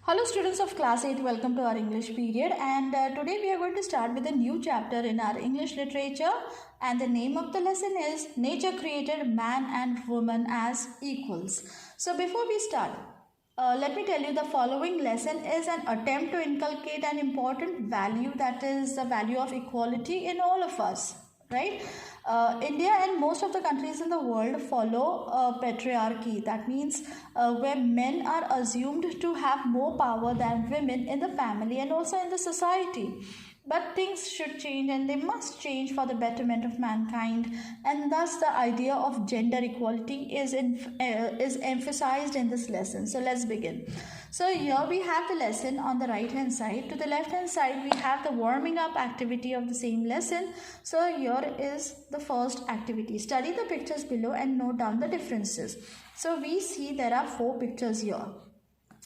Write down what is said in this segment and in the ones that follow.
Hello students of class 8, welcome to our English period, and today we are going to start with a new chapter in our English literature, and the name of the lesson is Nature Created Man and Woman as Equals. So before we start, let me tell you the following lesson is an attempt to inculcate an important value, that is the value of equality in all of us, right? India and most of the countries in the world follow patriarchy. That means where men are assumed to have more power than women in the family and also in the society. But things should change, and they must change for the betterment of mankind, and thus the idea of gender equality is emphasized in this lesson. So let's begin. So here we have the lesson on the right hand side. To the left hand side we have the warming up activity of the same lesson. So here is the first activity. Study the pictures below and note down the differences. So we see there are 4 pictures here.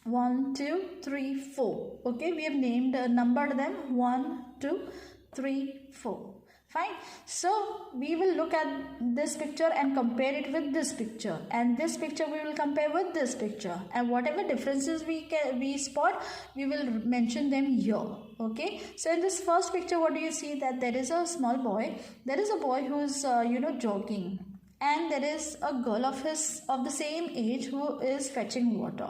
1, 2, 3, 4. Okay, we have numbered them 1, 2, 3, 4. Fine. So we will look at this picture and compare it with this picture, and this picture we will compare with this picture, and whatever differences we spot, we will mention them here. Okay. So in this first picture, what do you see? That there is a small boy. There is a boy who is jogging, and there is a girl of the same age who is fetching water.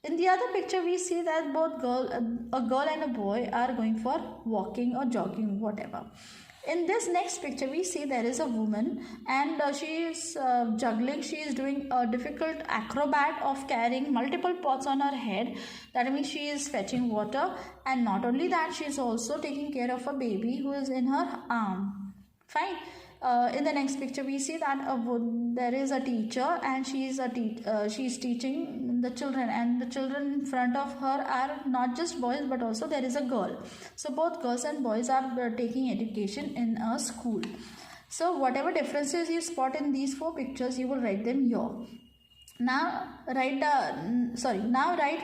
In the other picture, we see that both a girl and a boy are going for walking or jogging, whatever. In this next picture, we see there is a woman, and she is juggling. She is doing a difficult acrobat of carrying multiple pots on her head. That means she is fetching water, and not only that, she is also taking care of a baby who is in her arm. Fine. In the next picture, we see that there is a teacher, and she is teaching the children, and the children in front of her are not just boys but also there is a girl. So both girls and boys are taking education in a school. So whatever differences you spot in these 4 pictures, you will write them here. Now write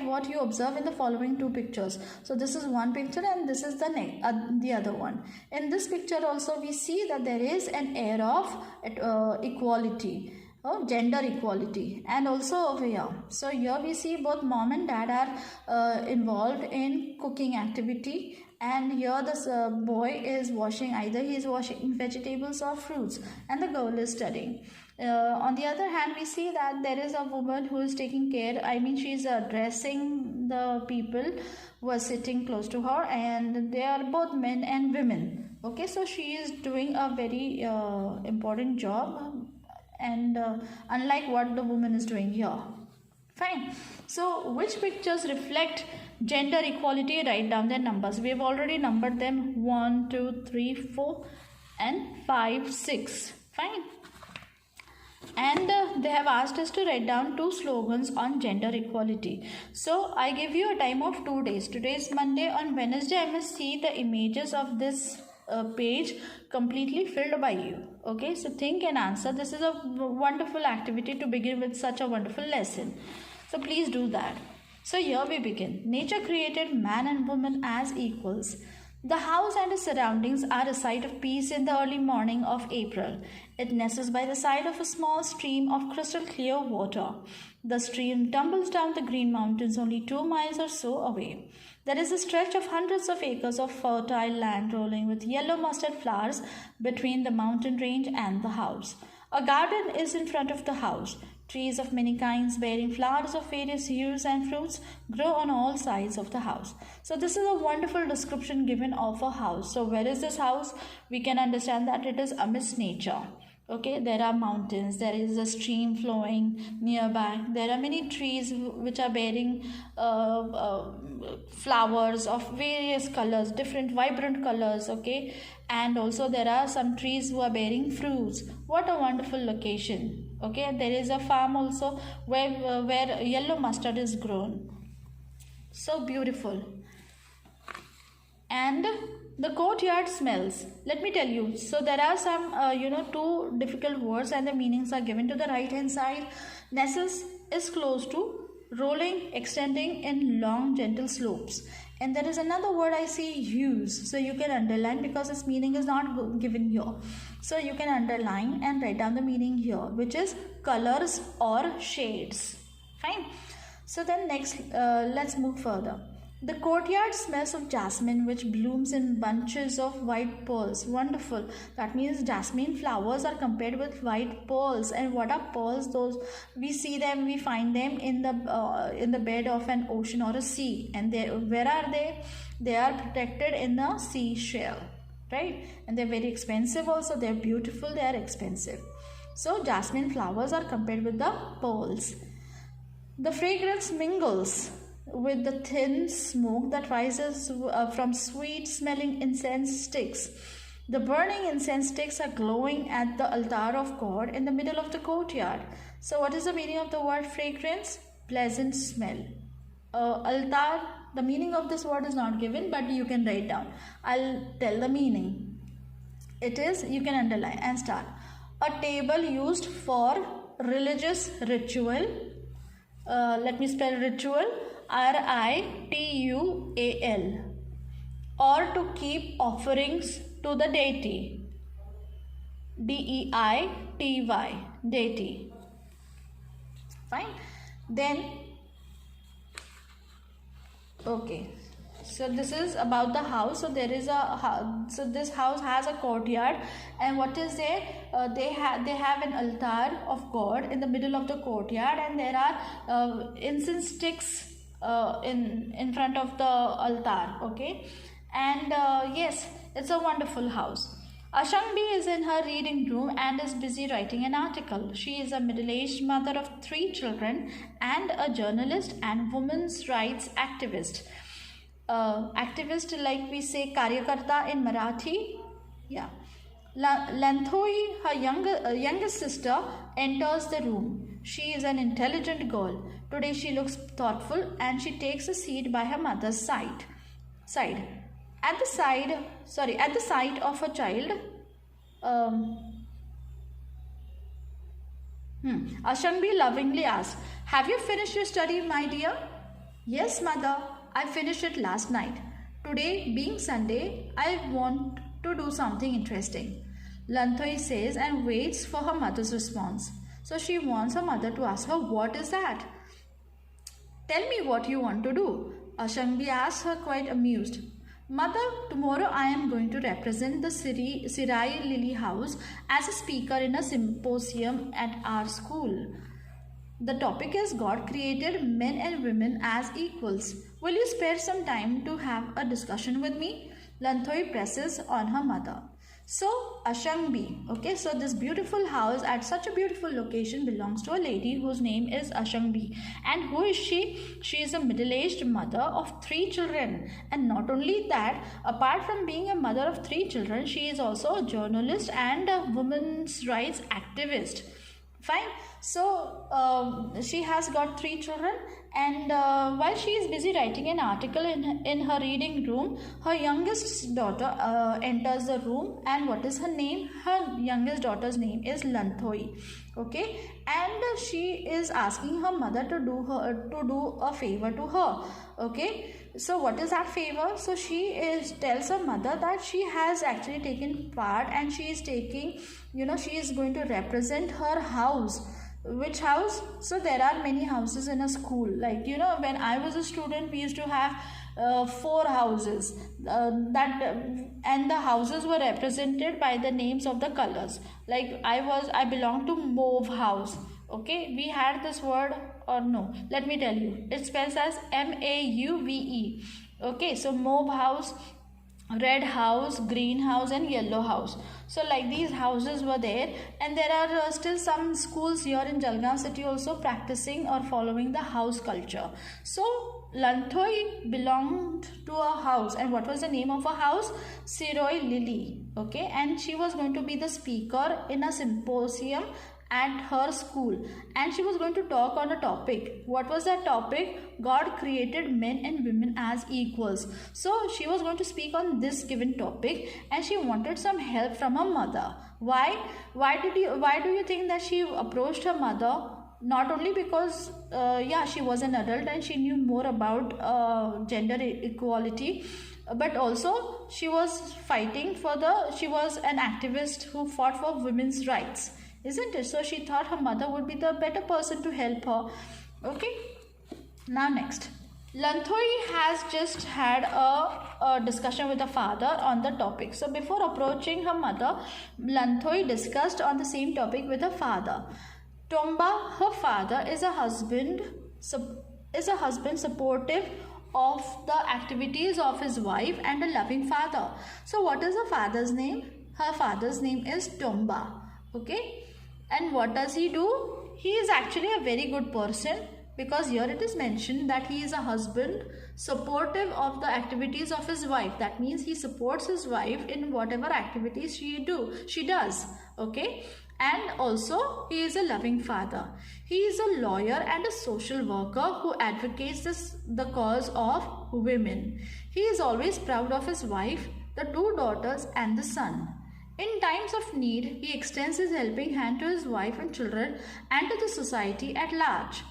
what you observe in the following 2 pictures. So this is one picture, and this is the other one. In this picture also we see that there is an air of equality, gender equality, and also over here. So here we see both mom and dad are involved in cooking activity, and here this boy is washing, either he is washing vegetables or fruits, and the girl is studying. On the other hand, we see that there is a woman who is taking care, she is addressing the people who are sitting close to her, and they are both men and women. Okay, so she is doing a very important job, and unlike what the woman is doing here. Fine. So which pictures reflect gender equality? Write down their numbers. We have already numbered them 1, 2, 3, 4 and 5, 6. Fine. And they have asked us to write down 2 slogans on gender equality. So I give you a time of 2 days. Today is Monday. On Wednesday I must see the images of this page completely filled by you. Okay, so think and answer. This is a wonderful activity to begin with such a wonderful lesson. So please do that. So here we begin. Nature created man and woman as equals. The house and its surroundings are a sight of peace in the early morning of April. It nestles by the side of a small stream of crystal clear water. The stream tumbles down the green mountains only 2 miles or so away. There is a stretch of hundreds of acres of fertile land rolling with yellow mustard flowers between the mountain range and the house. A garden is in front of the house. Trees of many kinds bearing flowers of various hues and fruits grow on all sides of the house. So this is a wonderful description given of a house. So where is this house? We can understand that it is amidst nature. Okay, there are mountains, there is a stream flowing nearby, there are many trees which are bearing flowers of various colors, different vibrant colors, okay, and also there are some trees who are bearing fruits. What a wonderful location. Okay, there is a farm also where yellow mustard is grown. So beautiful. And the courtyard smells. Let me tell you. So there are some 2 difficult words, and the meanings are given to the right hand side. Nestles is close to, rolling, extending in long gentle slopes. And there is another word I see, hues. So you can underline because its meaning is not given here. So you can underline and write down the meaning here, which is colors or shades. Fine. So then next, let's move further. The courtyard smells of jasmine, which blooms in bunches of white pearls. Wonderful. That means jasmine flowers are compared with white pearls. And what are pearls? Those we see them, we find them in the bed of an ocean or a sea. And where are they? They are protected in the seashell, right? And they're very expensive also. They're beautiful. They are expensive. So jasmine flowers are compared with the pearls. The fragrance mingles with the thin smoke that rises from sweet smelling incense sticks. The burning incense sticks are glowing at the altar of God in the middle of the courtyard. So what is the meaning of the word fragrance? Pleasant smell. Altar, the meaning of this word is not given, but you can write down. I'll tell the meaning. It is, you can underline and start. A table used for religious ritual. Let me spell ritual. ritual, or to keep offerings to the deity, deity, deity. Fine. Then okay, so this is about the house. So there is so this house has a courtyard, and what is there? They have an altar of God in the middle of the courtyard, and there are incense sticks in front of the altar. Okay, and yes, it's a wonderful house. Ashangbi is in her reading room and is busy writing an article. She is a middle-aged mother of 3 children and a journalist and women's rights activist. Activist, like we say karyakarta in Marathi. Yeah. Lanthoi, her youngest sister, enters the room. She is an intelligent girl. Today she looks thoughtful and she takes a seat by her mother's side. At the sight of a child, Ashangbi lovingly asks, "Have you finished your study, my dear?" "Yes, mother. I finished it last night. Today, being Sunday, I want to do something interesting," Lanthoi says and waits for her mother's response. So she wants her mother to ask her, "What is that?" "Tell me what you want to do," Ashangbi asks her, quite amused. "Mother, tomorrow I am going to represent the Sirai Lily House as a speaker in a symposium at our school. The topic is God created men and women as equals. Will you spare some time to have a discussion with me?" Lanthoi presses on her mother. So Ashangbi, okay, so this beautiful house at such a beautiful location belongs to a lady whose name is Ashangbi. And who is she? She is a middle-aged mother of 3 children. And not only that, apart from being a mother of 3 children, she is also a journalist and a women's rights activist. Fine. So she has got 3 children, and while she is busy writing an article in her reading room, her youngest daughter enters the room. And what is her name? Her youngest daughter's name is Lanthoi. Okay, and she is asking her mother to do a favor to her. Okay, so what is that favor? So she tells her mother that she has actually taken part, and she is taking, she is going to represent her house. Which house? So there are many houses in a school. Like, when I was a student, we used to have 4 houses and the houses were represented by the names of the colors. Like I belong to Mauve house. Okay, we had this word, or no, let me tell you, it spells as MAUVE. Okay, so Mauve house, red house, green house, and yellow house. So like these houses were there, and there are still some schools here in Jalgaon city also practicing or following the house culture. So Lanthoi belonged to a house, and what was the name of a house? Sirai Lily. Okay, and she was going to be the speaker in a symposium at her school, and she was going to talk on a topic. What was that topic? God created men and women as equals. So she was going to speak on this given topic, and she wanted some help from her mother. Why do you think that she approached her mother? Not only because she was an adult and she knew more about gender equality, but also she was she was an activist who fought for women's rights, isn't it? So she thought her mother would be the better person to help her. Okay, Now next, Lanthoi has just had a discussion with her father on the topic. So before approaching her mother, Lanthoi discussed on the same topic with her father. Tomba, her father, is a husband supportive of the activities of his wife and a loving father. So what is her father's name? Her father's name is Tomba. Okay, and what does he do? He is actually a very good person, because here it is mentioned that he is a husband supportive of the activities of his wife. That means he supports his wife in whatever activities she does. Okay, and also he is a loving father. He is a lawyer and a social worker who advocates the cause of women. He is always proud of his wife, the 2 daughters and the son. In times of need, he extends his helping hand to his wife and children and to the society at large.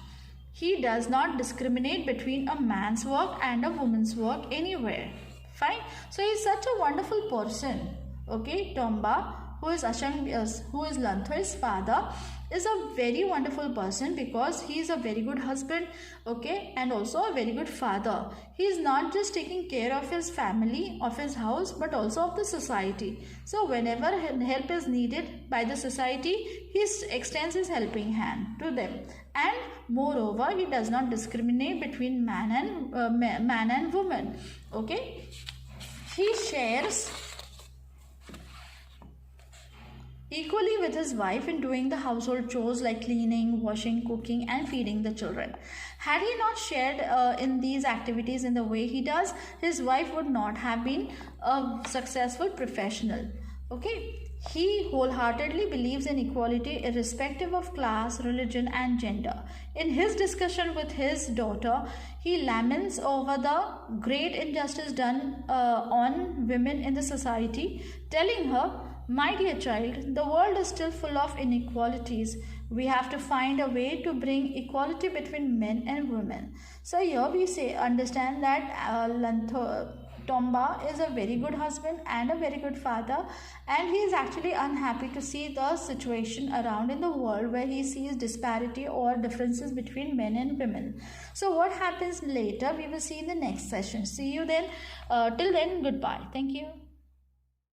He does not discriminate between a man's work and a woman's work anywhere. Fine. So he is such a wonderful person. Okay, Tomba, who is Lanthoi's father, is a very wonderful person because he is a very good husband, okay, and also a very good father. He is not just taking care of his family, of his house, but also of the society. So whenever help is needed by the society, he extends his helping hand to them. And moreover, he does not discriminate between man and woman. Okay, he shares equally with his wife in doing the household chores like cleaning, washing, cooking and feeding the children. Had he not shared in these activities in the way he does, his wife would not have been a successful professional. Okay, he wholeheartedly believes in equality irrespective of class, religion and gender. In his discussion with his daughter, he laments over the great injustice done on women in the society, telling her, "My dear child, the world is still full of inequalities. We have to find a way to bring equality between men and women." So here we understand that Tomba is a very good husband and a very good father, and he is actually unhappy to see the situation around in the world where he sees disparity or differences between men and women. So what happens later, we will see in the next session. See you then. Till then, goodbye. Thank you.